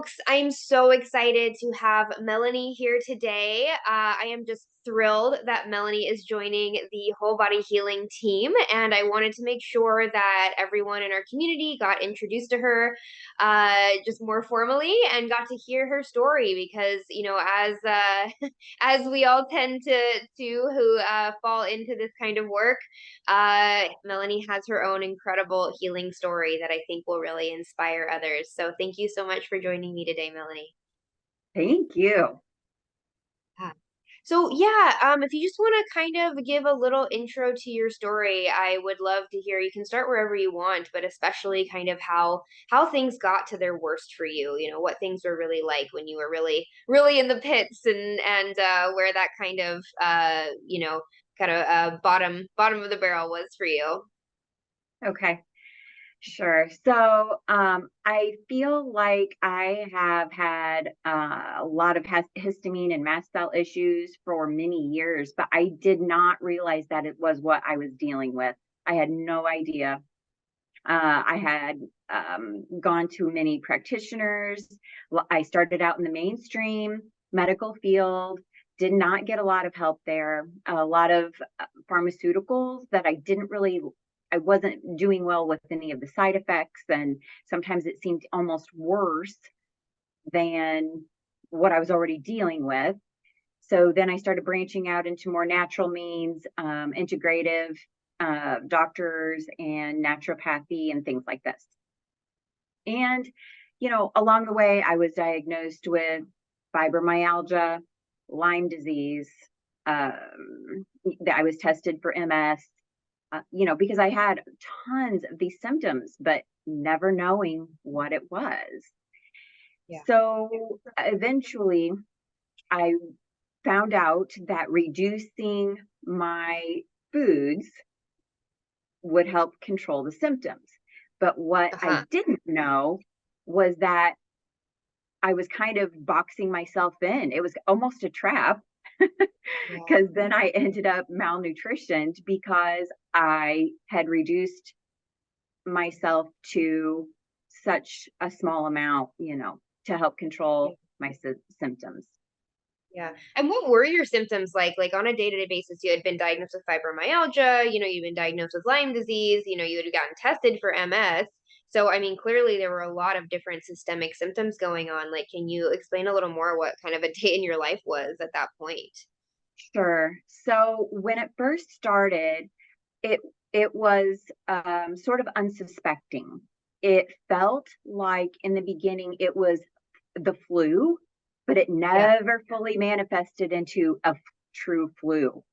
folks. I'm so excited to have Melanie here today. I am just thrilled that Melanie is joining the Whole Body Healing team, and I wanted to make sure that everyone in our community got introduced to her just more formally and got to hear her story because, as as we all tend to who fall into this kind of work, Melanie has her own incredible healing story that I think will really inspire others. So thank you so much for joining me today, Melanie. Thank you. Yeah. So yeah, if you just want to kind of give a little intro to your story, I would love to hear. You can start wherever you want, but especially kind of how things got to their worst for you. What things were really like when you were really in the pits, and where that kind of bottom of the barrel was for you. Okay, sure. So, I feel like I have had a lot of histamine and mast cell issues for many years, but I did not realize that it was what I was dealing with. I had no idea. I had gone to many practitioners. I started out in the mainstream medical field, did not get a lot of help there. A lot of pharmaceuticals that I wasn't doing well with any of the side effects. And sometimes it seemed almost worse than what I was already dealing with. So then I started branching out into more natural means, integrative doctors and naturopathy and things like this. And, along the way, I was diagnosed with fibromyalgia, Lyme disease. I was tested for MS, because I had tons of these symptoms, but never knowing what it was. Yeah. So eventually, I found out that reducing my foods would help control the symptoms. But what I Uh-huh. didn't know was that I was kind of boxing myself in. It was almost a trap Yeah. because then I ended up malnutritioned because I had reduced myself to such a small amount, to help control my symptoms. Yeah. And what were your symptoms like? Like on a day-to-day basis, you had been diagnosed with fibromyalgia, you've been diagnosed with Lyme disease, you had gotten tested for MS. So, I mean, clearly there were a lot of different systemic symptoms going on. Like, can you explain a little more what kind of a day in your life was at that point? Sure. So when it first started, it it was sort of unsuspecting. It felt like in the beginning it was the flu, but it Yeah, never fully manifested into a true flu.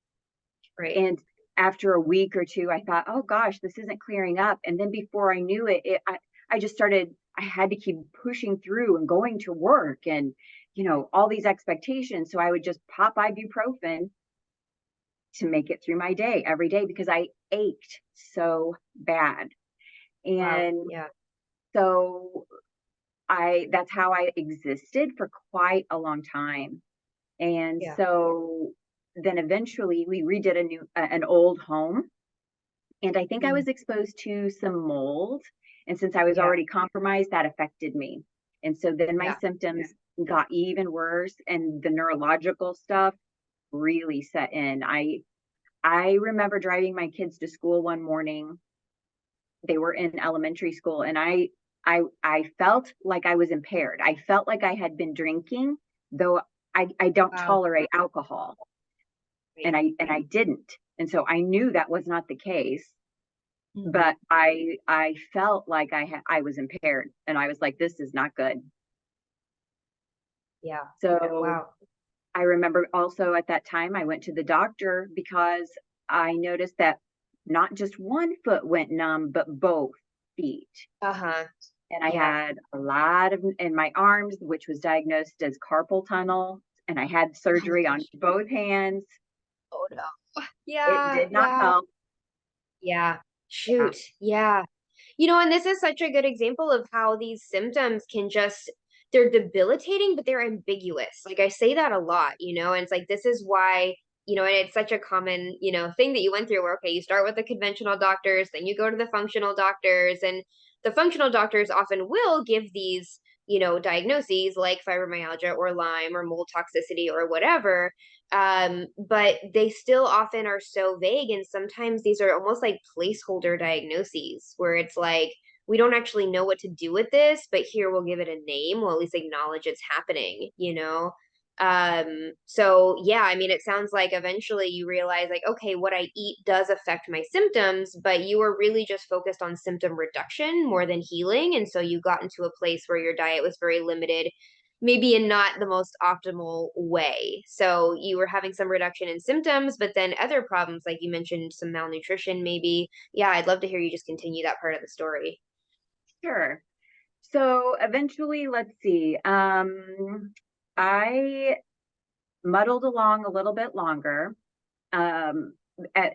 right. And after a week or two, I thought, oh gosh, this isn't clearing up. And then before I knew I just started, I had to keep pushing through and going to work and, all these expectations. So I would just pop ibuprofen to make it through my day every day because I ached so bad. Wow. And Yeah. so that's how I existed for quite a long time. And Yeah. so then eventually we redid an old home. And I think I Mm. was exposed to some mold. And since I was Yeah. already compromised, that affected me. And so then my Yeah. symptoms got even worse and the neurological stuff really set in. I remember driving my kids to school one morning. They were in elementary school and I felt like I was impaired. I felt like I had been drinking, though I don't Wow. tolerate alcohol Right. and I didn't. And so I knew that was not the case, Mm. but I felt like I was impaired and I was like, this is not good. Yeah. So Wow. I remember also at that time I went to the doctor because I noticed that not just one foot went numb, but both feet. Uh-huh. And I Yeah. had a lot of in my arms, which was diagnosed as carpal tunnel, and I had Oh my surgery on gosh. both hands. Oh no. It Yeah. did not Yeah. help. Yeah. Yeah. Shoot. Yeah. And this is such a good example of how these symptoms can just, they're debilitating, but they're ambiguous. Like I say that a lot, and it's like, this is why, and it's such a common, thing that you went through where, okay, you start with the conventional doctors, then you go to the functional doctors, and the functional doctors often will give these diagnoses like fibromyalgia or Lyme or mold toxicity or whatever. But they still often are so vague. And sometimes these are almost like placeholder diagnoses where it's like, we don't actually know what to do with this, but here we'll give it a name. We'll at least acknowledge it's happening. So yeah, I mean, it sounds like eventually you realize like, okay, what I eat does affect my symptoms, but you were really just focused on symptom reduction more than healing. And so you got into a place where your diet was very limited, maybe in not the most optimal way. So you were having some reduction in symptoms, but then other problems, like you mentioned, some malnutrition, maybe. Yeah, I'd love to hear you just continue that part of the story. Sure. So eventually, let's see. I muddled along a little bit longer. Um, at,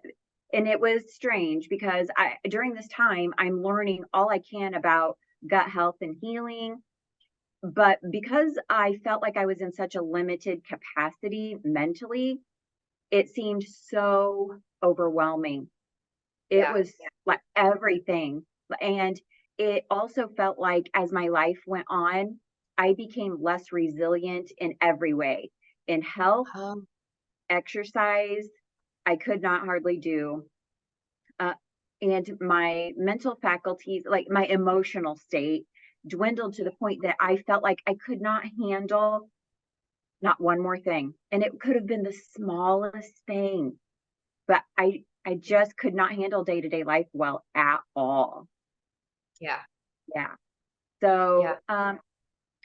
and it was strange because during this time, I'm learning all I can about gut health and healing. But because I felt like I was in such a limited capacity mentally, it seemed so overwhelming. It Yeah. was like everything. And it also felt like as my life went on, I became less resilient in every way. In health, Um, exercise, I could not hardly do. Uh, and my mental faculties, like my emotional state, dwindled to the point that I felt like I could not handle not one more thing. And it could have been the smallest thing, but I just could not handle day-to-day life well at all. yeah. Yeah. Yeah. So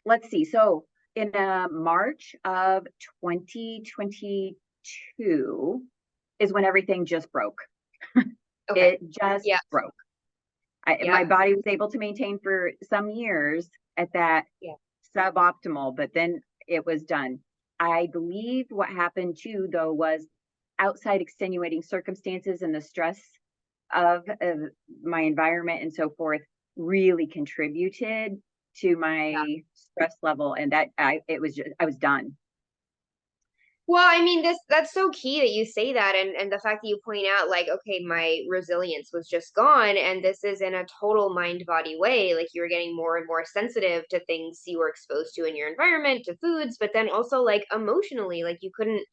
let's see. So in March of 2022 is when everything just broke. Okay. It just Yeah. broke. Yeah. My body was able to maintain for some years at that Yeah. suboptimal, but then it was done. I believe what happened too, though, was outside extenuating circumstances and the stress of my environment and so forth really contributed to Yeah. my stress level, and that it was just I was done. Well, I mean, that's so key that you say that, and the fact that you point out like, okay, my resilience was just gone, and this is in a total mind body way. Like you were getting more and more sensitive to things you were exposed to in your environment, to foods, but then also like emotionally, like you couldn't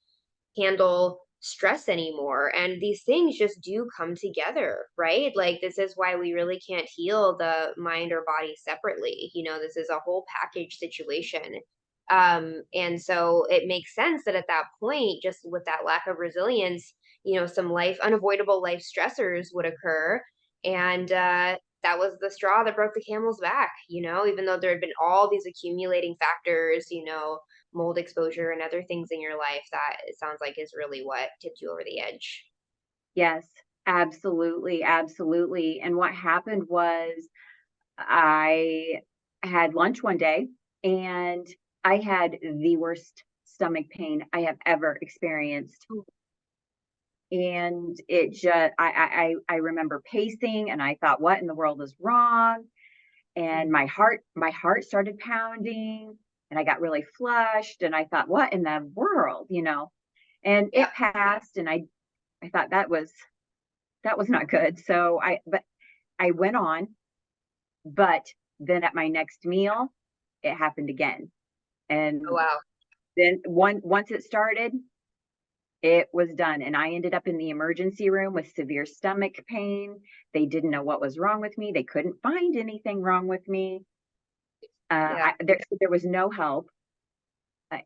handle stress anymore. And these things just do come together, right? Like this is why we really can't heal the mind or body separately. This is a whole package situation. And so it makes sense that at that point, just with that lack of resilience, some unavoidable life stressors would occur. And that was the straw that broke the camel's back, even though there had been all these accumulating factors, mold exposure and other things in your life, that it sounds like is really what tipped you over the edge. Yes, absolutely, absolutely. And what happened was I had lunch one day and I had the worst stomach pain I have ever experienced. And it just I remember pacing and I thought, what in the world is wrong? And my heart started pounding and I got really flushed and I thought, what in the world? And Yeah. it passed and I thought that was not good. But I went on, but then at my next meal, it happened again. Oh, And wow. then once it started, it was done. And I ended up in the emergency room with severe stomach pain. They didn't know what was wrong with me. They couldn't find anything wrong with me. Yeah. There was no help.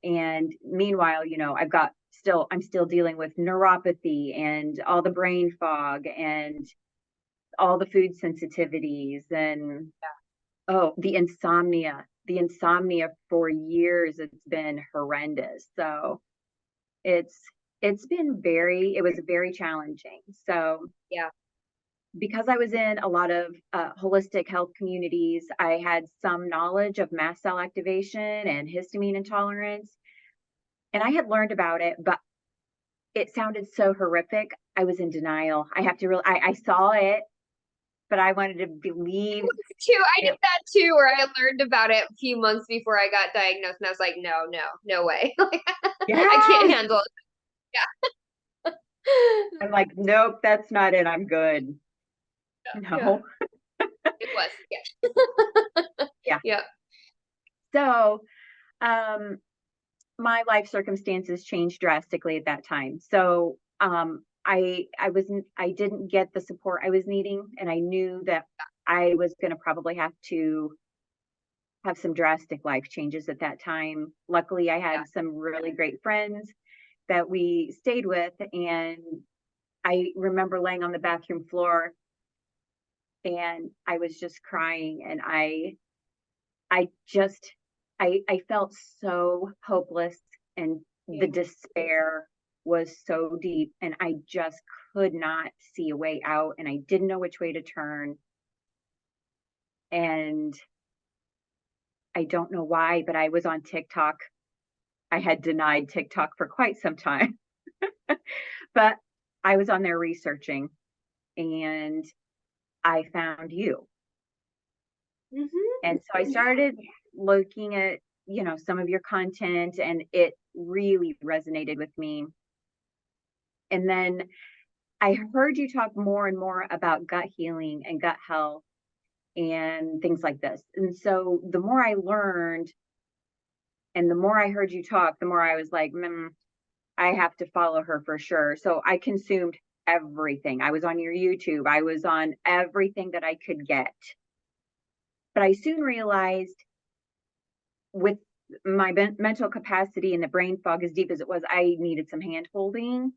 And meanwhile, I'm still dealing with neuropathy and all the brain fog and all the food sensitivities and oh, the insomnia for years, it's been horrendous. So it's it was very challenging. So Yeah. because I was in a lot of holistic health communities, I had some knowledge of mast cell activation and histamine intolerance, and I had learned about it, but it sounded so horrific. I was in denial. I have to real I saw it, but I wanted to believe Too, I did it. that too, where I learned about it a few months before I got diagnosed, and I was like, no, no, no way. Like, I can't Yes. handle it. Yeah. I'm like, nope, that's not it. I'm good. Yeah, No. it was. Yeah. Yeah. Yeah. So, um, my life circumstances changed drastically at that time. So, I didn't get the support I was needing, and I knew that I was going to probably have to have some drastic life changes at that time. Luckily, I Yeah. had some really great friends that we stayed with, and I remember laying on the bathroom floor and I was just crying, and I just I felt so hopeless, and the Yeah. despair was so deep, and I just could not see a way out, and I didn't know which way to turn. And I don't know why, but I was on TikTok. I had denied TikTok for quite some time, but I was on there researching, and I found you. Mm-hmm. And so I Yeah. started looking at, some of your content, and it really resonated with me. And then I heard you talk more and more about gut healing and gut health and things like this. And so the more I learned and the more I heard you talk, the more I was like, I have to follow her for sure. So I consumed everything. I was on your YouTube, I was on everything that I could get. But I soon realized, with my mental capacity and the brain fog as deep as it was, I needed some hand holding,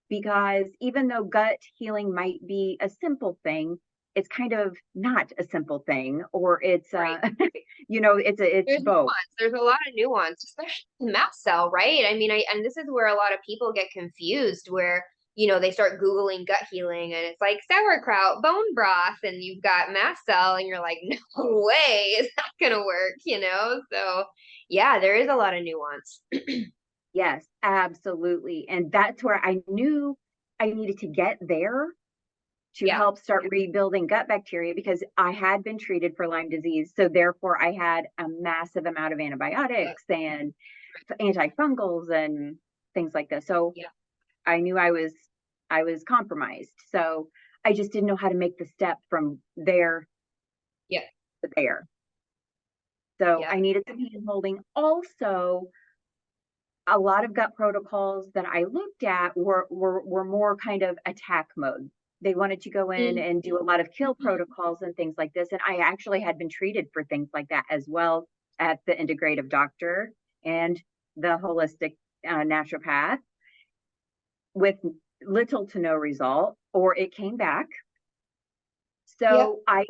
because even though gut healing might be a simple thing, it's kind of not a simple thing, or it's Right. it's There's both. nuance. There's a lot of nuance, especially the mast cell, right? I mean, and this is where a lot of people get confused, where, they start Googling gut healing and it's like sauerkraut, bone broth, and you've got mast cell, and you're like, no way is that gonna work? So yeah, there is a lot of nuance. Yes, absolutely. And that's where I knew I needed to get there to Yeah. help start rebuilding gut bacteria, because I had been treated for Lyme disease. So therefore I had a massive amount of Yeah. antibiotics and antifungals and things like this. So Yeah. I knew I was compromised. So I just didn't know how to make the step from there Yeah. to there. So Yeah. I needed some hand holding. Also, a lot of gut protocols that I looked at were more kind of attack mode. They wanted to go in Mhm. and do a lot of kill protocols and things like this. And I actually had been treated for things like that as well at the integrative doctor and the holistic naturopath, with little to no result, or it came back. Yep. So I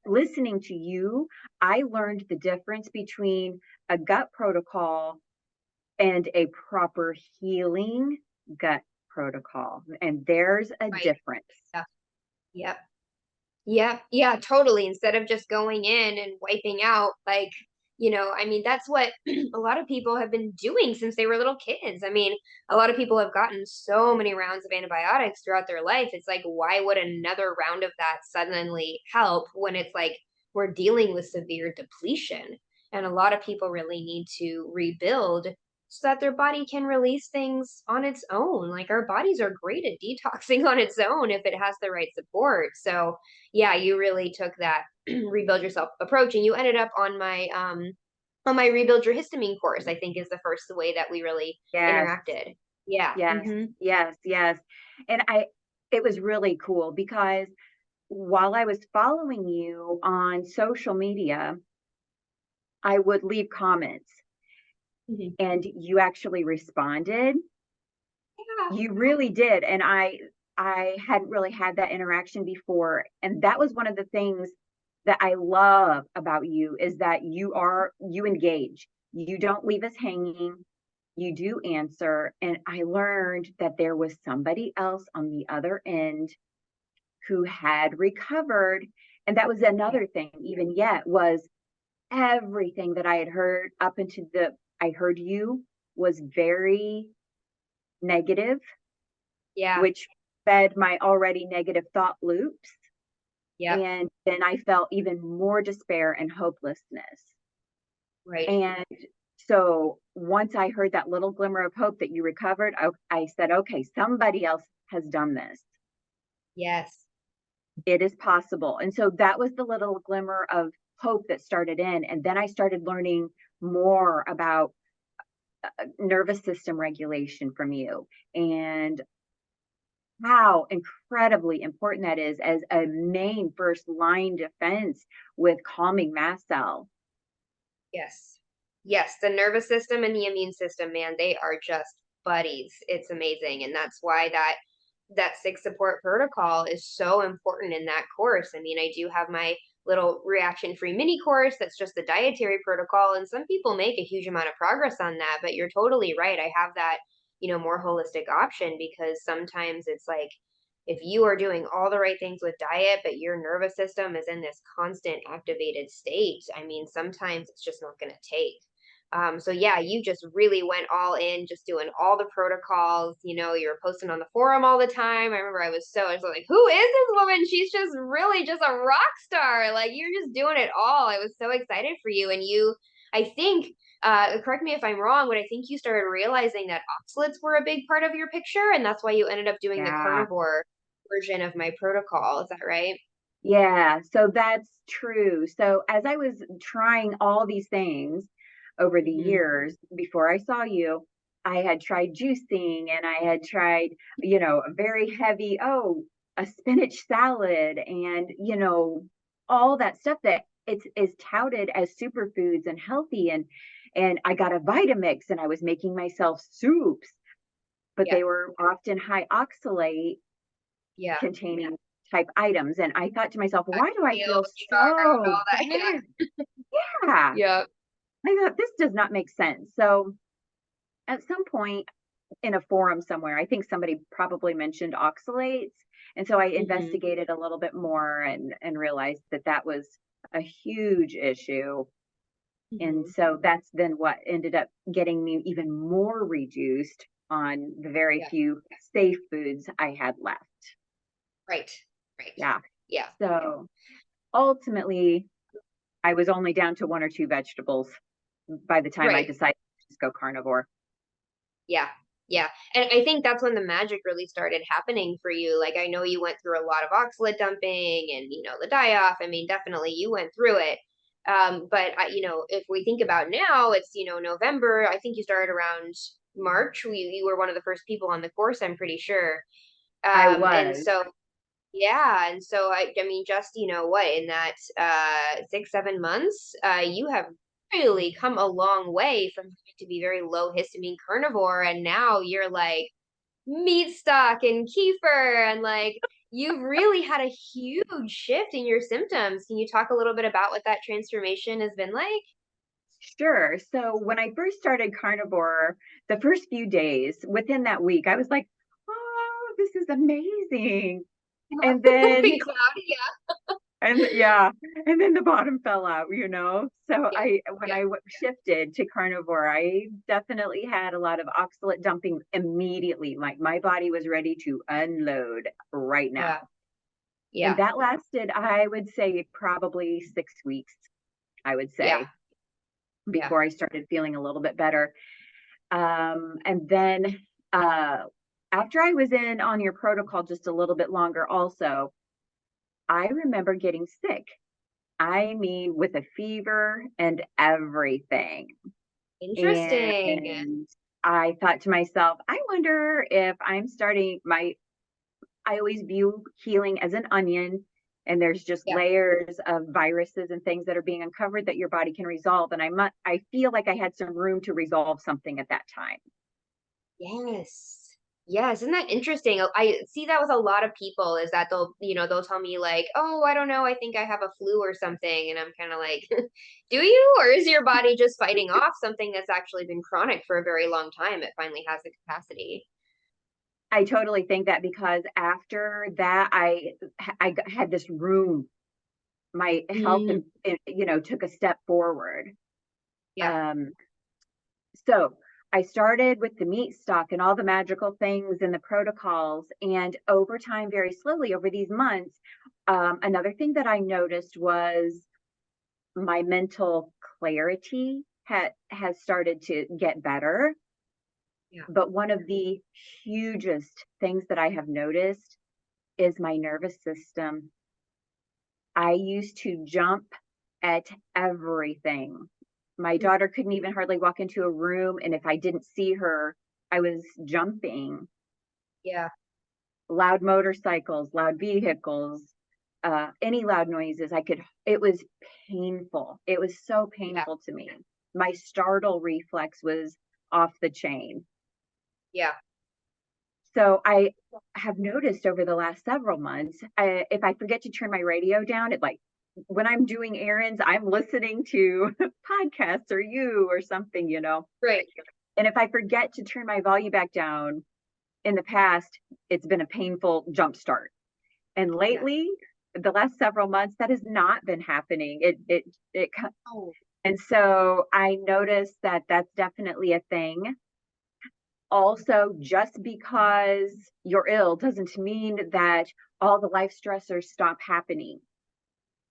listening to you, I learned the difference between a gut protocol and a proper healing gut protocol. And there's a Right. difference. Yeah. Yep. Yeah, yeah, totally. Instead of just going in and wiping out, I mean, that's what a lot of people have been doing since they were little kids. I mean, a lot of people have gotten so many rounds of antibiotics throughout their life. It's like, why would another round of that suddenly help when it's like we're dealing with severe depletion? And a lot of people really need to rebuild so that their body can release things on its own. Like our bodies are great at detoxing on its own if it has the right support. So, yeah, you really took that rebuild yourself approach, and you ended up on my rebuild your histamine course, I think is the first way that we really Yes, interacted. Yeah. yes, Hmm. yes, yes. And it was really cool because while I was following you on social media, I would leave comments, Hmm. and you actually responded. Yeah. You really did. And I hadn't really had that interaction before. And that was one of the things that I love about you, is that you engage. You don't leave us hanging. You do answer. And I learned that there was somebody else on the other end who had recovered. And that was Yeah. another thing, even yet, was everything that I had heard up into the I heard you was very negative, Yeah. which fed my already negative thought loops. Yep. And then I felt even more despair and hopelessness. Right. And so once I heard that little glimmer of hope that you recovered, I said, okay, somebody else has done this. Yes. It is possible. And so that was the little glimmer of hope that started in. And then I started learning more about nervous system regulation from you and how incredibly important that is as a main first line defense with calming mast cell. Yes. Yes, the nervous system and the immune system, man, they are just buddies. It's amazing. And that's why that six support protocol is so important in that course. I mean, I do have my little reaction free mini course that's just the dietary protocol. And some people make a huge amount of progress on that, but you're totally right. I have that, more holistic option because sometimes it's like if you are doing all the right things with diet, but your nervous system is in this constant activated state, I mean, sometimes it's just not going to take. So yeah, you just really went all in, just doing all the protocols. You're posting on the forum all the time. I remember I was like, who is this woman? She's just really just a rock star. Like you're just doing it all. I was so excited for you. And I think, correct me if I'm wrong, but I think you started realizing that oxalates were a big part of your picture. And that's why you ended up doing the Yeah. carnivore version of my protocol. Is that right? Yeah, so that's true. So as I was trying all these things over the Hmm. years before I saw you, I had tried juicing and I had tried, a very heavy, a spinach salad and, all that stuff that it's is touted as superfoods and healthy and I got a Vitamix and I was making myself soups, but Yeah. they were often high oxalate Yeah. containing type items. And I thought to myself, why do I feel Yard, so all that. Yeah. bad? Yeah. Yeah. I thought this does not make sense. So at some point in a forum somewhere, I think somebody probably mentioned oxalates. And so I Hmm. investigated a little bit more and realized that that was a huge issue. And Hmm. so that's then what ended up getting me even more reduced on the very Yeah. few safe foods I had left. Right. Right. Yeah. Yeah. So ultimately, I was only down to 1 or 2 vegetables by the time I Right. decided to just go carnivore. Yeah. Yeah. And I think that's when the magic really started happening for you. Like I know you went through a lot of oxalate dumping and the die off. I mean, definitely you went through it. But if we think about now, it's November. I think you started around March. You were one of the first people on the course, I'm pretty sure. I And was. so yeah, and so I mean, just what in that 6, 7 months, you have really come a long way from having to be very low histamine carnivore, and now you're like meat stock and kefir, and like you've really had a huge shift in your symptoms. Can you talk a little bit about what that transformation has been like? Sure. So when I first started carnivore, the first few days, within that week, I was like, "Oh, this is amazing." And then Big cloudy, yeah, and yeah, and then the bottom fell out. So yeah, I when yeah, I shifted to carnivore, I definitely had a lot of oxalate dumping immediately. Like my body was ready to unload right now. yeah, And yeah, that lasted, I would say, probably 6 weeks, I would yeah, say, yeah. before I started feeling a little bit better. And then after I was in on your protocol just a little bit longer, also, I remember getting sick. I mean, with a fever and everything. Interesting. And I thought to myself, I wonder if I'm starting my I always view healing as an onion, and there's just Yeah. layers of viruses and things that are being uncovered that your body can resolve. And I feel like I had some room to resolve something at that time. Yes. Yes, isn't that interesting? I see that with a lot of people is that they'll tell me like, "Oh, I don't know, I think I have a flu or something." And I'm kind of like, "Do you? Or is your body just fighting off something that's actually been chronic for a very long time? It finally has the capacity." I totally think that because after that, had this room. My health, Mm, took a step forward. yeah. Um, so I started with the meat stock and all the magical things and the protocols. And over time, very slowly over these months, another thing that I noticed was my mental clarity has started to get better. Yeah. But one of the hugest things that I have noticed is my nervous system. I used to jump at everything. My daughter couldn't even hardly walk into a room, and if I didn't see her, I was jumping. Yeah. Loud motorcycles, loud vehicles, any loud noises, it was painful. It was so Yeah. painful to me. My startle reflex was off the chain. Yeah. So I have noticed over the last several months, if I forget to turn my radio down, when I'm doing errands, I'm listening to podcasts or you or something, Right. And if I forget to turn my volume back down, in the past, it's been a painful jump start. And Yeah. lately, the last several months, that has not been happening. Oh, And so I noticed that that's definitely a thing. Also, just because you're ill doesn't mean that all the life stressors stop happening.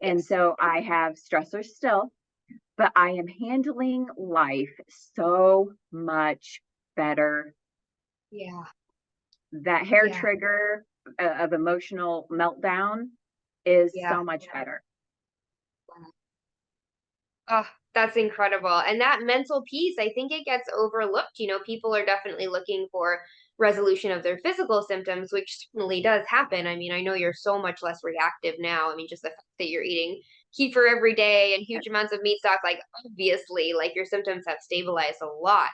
And yes. so I have stressors still, but I am handling life so much better. Yeah. That hair Yeah. trigger of emotional meltdown is Yeah. so much better. Oh, that's incredible. And that mental piece, I think it gets overlooked. People are definitely looking for resolution of their physical symptoms, which certainly does happen. I mean, I know you're so much less reactive now. I mean, just the fact that you're eating kefir every day and huge amounts of meat stock, like obviously, like your symptoms have stabilized a lot.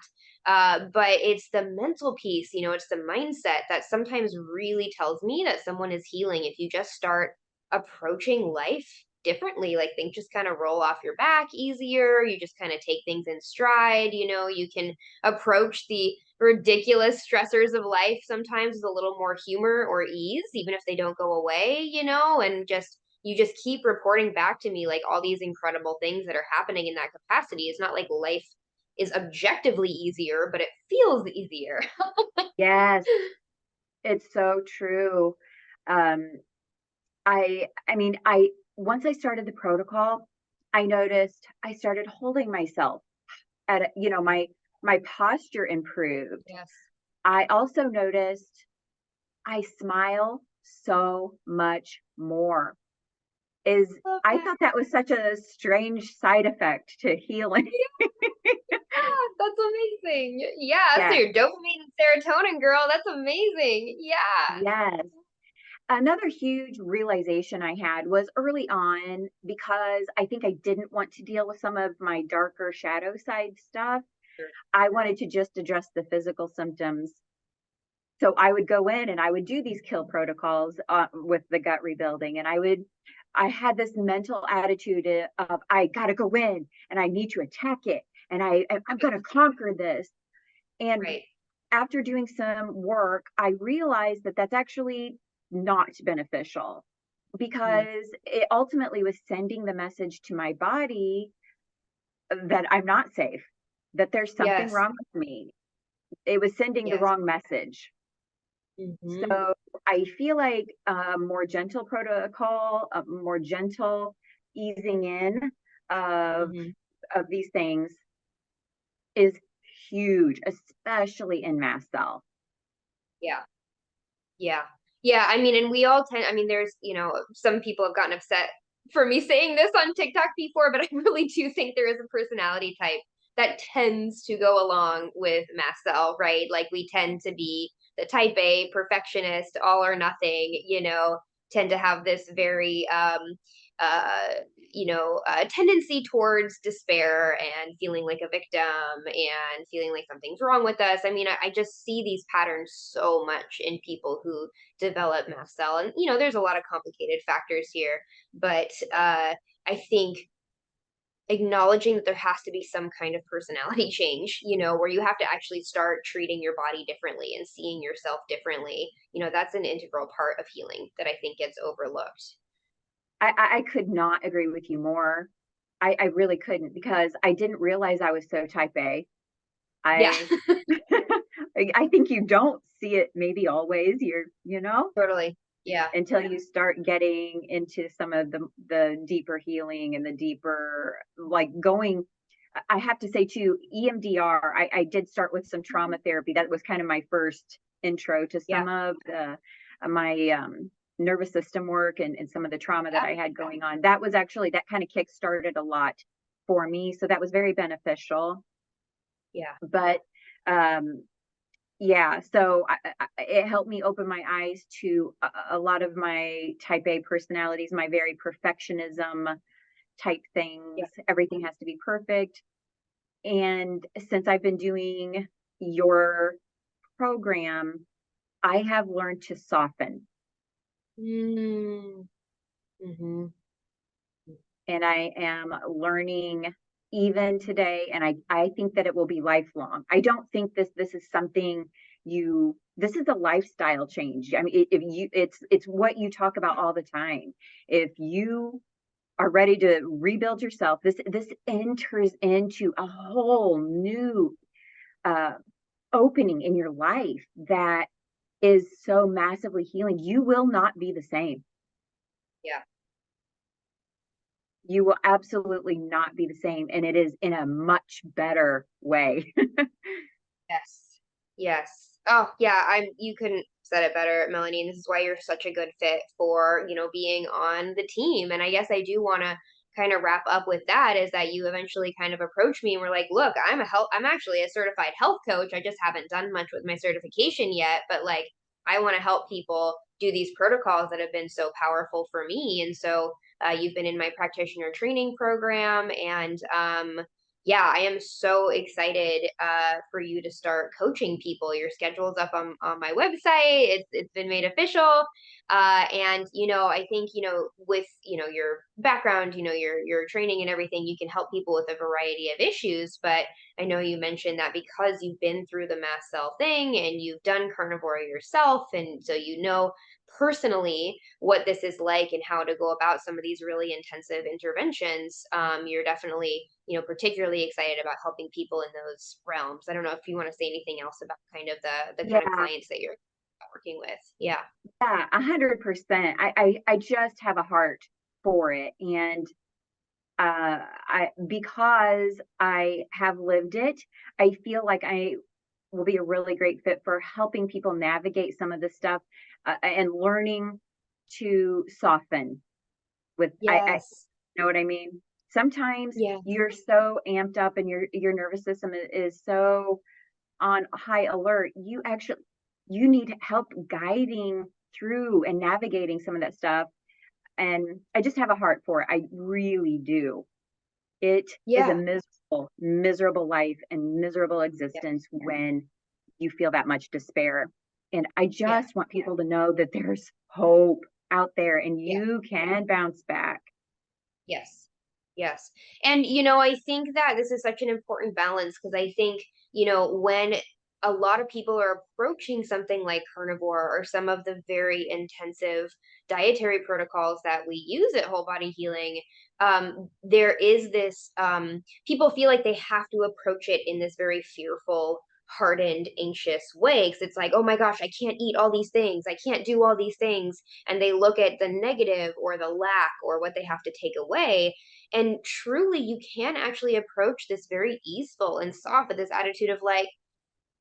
But it's the mental piece, it's the mindset that sometimes really tells me that someone is healing if you just start approaching life differently. Like things just kind of roll off your back easier. You just kind of take things in stride. You can approach the ridiculous stressors of life sometimes with a little more humor or ease, even if they don't go away, and just you just keep reporting back to me like all these incredible things that are happening in that capacity. It's not like life is objectively easier, but it feels easier. Yes, it's so true. Um, I mean, once I started the protocol, I noticed I started holding myself my posture improved. Yes. I also noticed I smile so much more. Is Love I that. thought that was such a strange side effect to healing. Yeah, that's amazing. Yeah, so Yes, your dopamine and serotonin, girl, that's amazing. Yeah. yes. Another huge realization I had was early on because I think I didn't want to deal with some of my darker shadow side stuff. Sure. I wanted to just address the physical symptoms. So I would go in and I would do these kill protocols with the gut rebuilding. And I had this mental attitude of, I got to go in and I need to attack it. And I'm going to conquer this. And Right. after doing some work, I realized that that's actually not beneficial Mm. because it ultimately was sending the message to my body that I'm not safe, that there's something Yes. wrong with me. It was sending the Yes. wrong message. Hmm. So I feel like a more gentle protocol, a more gentle easing in of Hmm. these things is huge, especially in mast cell. Yeah. Yeah. Yeah. I mean, and we all tend, I mean, there's, some people have gotten upset for me saying this on TikTok before, but I really do think there is a personality type that tends to go along with mast cell, right? Like we tend to be the type A perfectionist, all or nothing, tend to have this very tendency towards despair and feeling like a victim and feeling like something's wrong with us. I mean, I just see these patterns so much in people who develop mast cell. And, there's a lot of complicated factors here, but I think acknowledging that there has to be some kind of personality change, where you have to actually start treating your body differently and seeing yourself differently, that's an integral part of healing that I think gets overlooked. I could not agree with you more. I really couldn't because I didn't realize I was so type A. Yeah. I I think you don't see it maybe always. Totally. Yeah. Until you start getting into some of the deeper healing and the deeper like going. I have to say too, EMDR. I did start with some trauma therapy. That was kind of my first intro to Yeah. some of my nervous system work and some of the trauma that Yeah. I had going on. That was actually that kind of kick started a lot. for me. So that was very beneficial. Yeah. But um, yeah, so it helped me open my eyes to a lot of my type A personalities, my very perfectionism type Yeah. things. Everything has to be perfect. And since I've been doing your program, I have learned to soften. Mm, hmm. And I am learning even today. And I think that it will be lifelong. I don't think this is something this is a lifestyle change. I mean, if you it's what you talk about all the time. If you are ready to rebuild yourself, this enters into a whole new uh opening in your life that is so massively healing. You will not be the same. Yeah. You will absolutely not be the same. And it is in a much better way. Yes. Yes. Oh, yeah, you couldn't have said it better, Melanie. And this is why you're such a good fit for, being on the team. And I guess I do want to kind of wrap up with that is that you eventually kind of approached me and were like, look, I'm actually a certified health coach. I just haven't done much with my certification yet, but like I want to help people do these protocols that have been so powerful for me. And so you've been in my practitioner training program and yeah, I am so excited for you to start coaching people. Your schedule's up on my website. It's been made official. And I think, with, your background, your training and everything, you can help people with a variety of issues. But I know you mentioned that because you've been through the mast cell thing and you've done carnivore yourself, and so personally what this is like and how to go about some of these really intensive interventions. You're definitely, particularly excited about helping people in those realms. I don't know if you want to say anything else about kind of the kind of Yeah, clients that you're working with. Yeah. yeah, 100%. I just have a heart for it. And I because I have lived it, I feel like I will be a really great fit for helping people navigate some of this stuff and learning to soften with I Yes. know what I mean? Sometimes Yeah. you're so amped up and your nervous system is so on high alert. You need help guiding through and navigating some of that stuff. And I just have a heart for it. I really do. It is a Yeah. miserable, miserable life and miserable Yeah. existence when you feel that much despair. And I Yeah. just want people to know that there's hope out there and Yeah. you can bounce back. Yes. Yes. And, I think that this is such an important balance because I think, when a lot of people are approaching something like carnivore or some of the very intensive dietary protocols that we use at Whole Body Healing, there is this, people feel like they have to approach it in this very fearful, hardened, anxious way. Cause it's like, oh my gosh, I can't eat all these things. I can't do all these things, and they look at the negative or the lack or what they have to take away. And truly, you can actually approach this very easeful and soft with this attitude of like,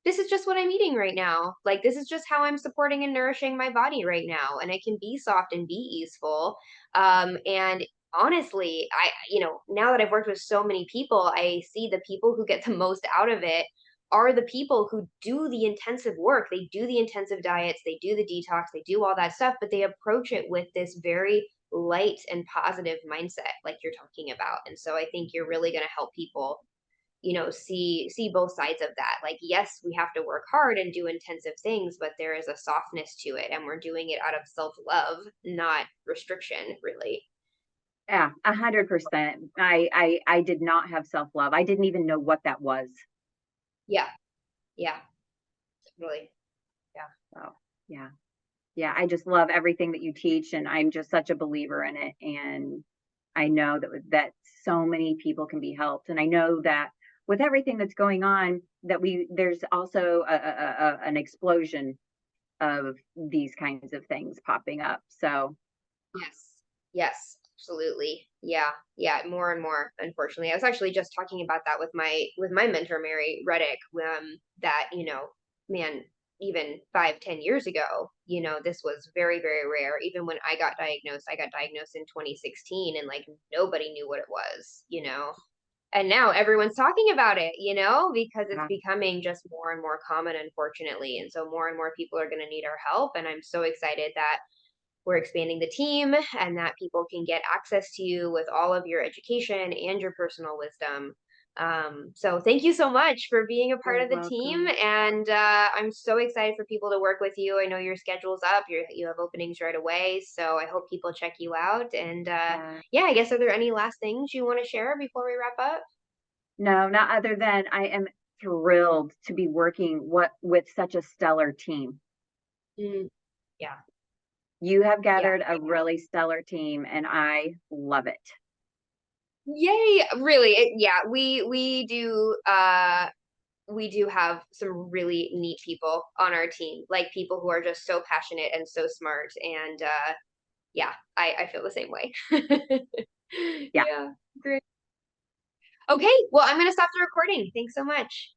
this is just what I'm eating right now. Like, this is just how I'm supporting and nourishing my body right now. And I can be soft and be easeful. And honestly, now that I've worked with so many people, I see the people who get the most out of it are the people who do the intensive work. They do the intensive diets, they do the detox, they do all that stuff, but they approach it with this very light and positive mindset, like you're talking about. And so I think you're really going to help people see both sides of that. Like, yes, we have to work hard and do intensive things, but there is a softness to it, and we're doing it out of self-love, not restriction, really. Yeah, 100%. I did not have self-love. I didn't even know what that was. Yeah. Yeah. Really. Yeah. So yeah. Yeah, I just love everything that you teach, and I'm just such a believer in it. And I know that so many people can be helped, and I know that with everything that's going on, that there's also an explosion of these kinds of things popping up. So Yes. Yes. Absolutely. Yeah. Yeah. More and more, unfortunately. I was actually just talking about that with my mentor, Mary Reddick, that, man, even 5, 10 years ago, this was very, very rare. Even when I got diagnosed in 2016, and like nobody knew what it was. And now everyone's talking about it, because it's Yeah. becoming just more and more common, unfortunately. And so more and more people are going to need our help. And I'm so excited that we're expanding the team and that people can get access to you with all of your education and your personal wisdom. So thank you so much for being a part You're of the team. welcome. And I'm so excited for people to work with you. I know your schedule's up. You have openings right away. So I hope people check you out. And Yeah. yeah, I guess, are there any last things you want to share before we wrap up? No, not other than I am thrilled to be working with such a stellar team. Mm, yeah. You have Yeah. gathered a really stellar team, and I love it. Yay. Really. Yeah, we do have some really neat people on our team, like people who are just so passionate and so smart. And yeah, I feel the same way. Yeah. Yeah, great. Okay, well, I'm going to stop the recording. Thanks so much.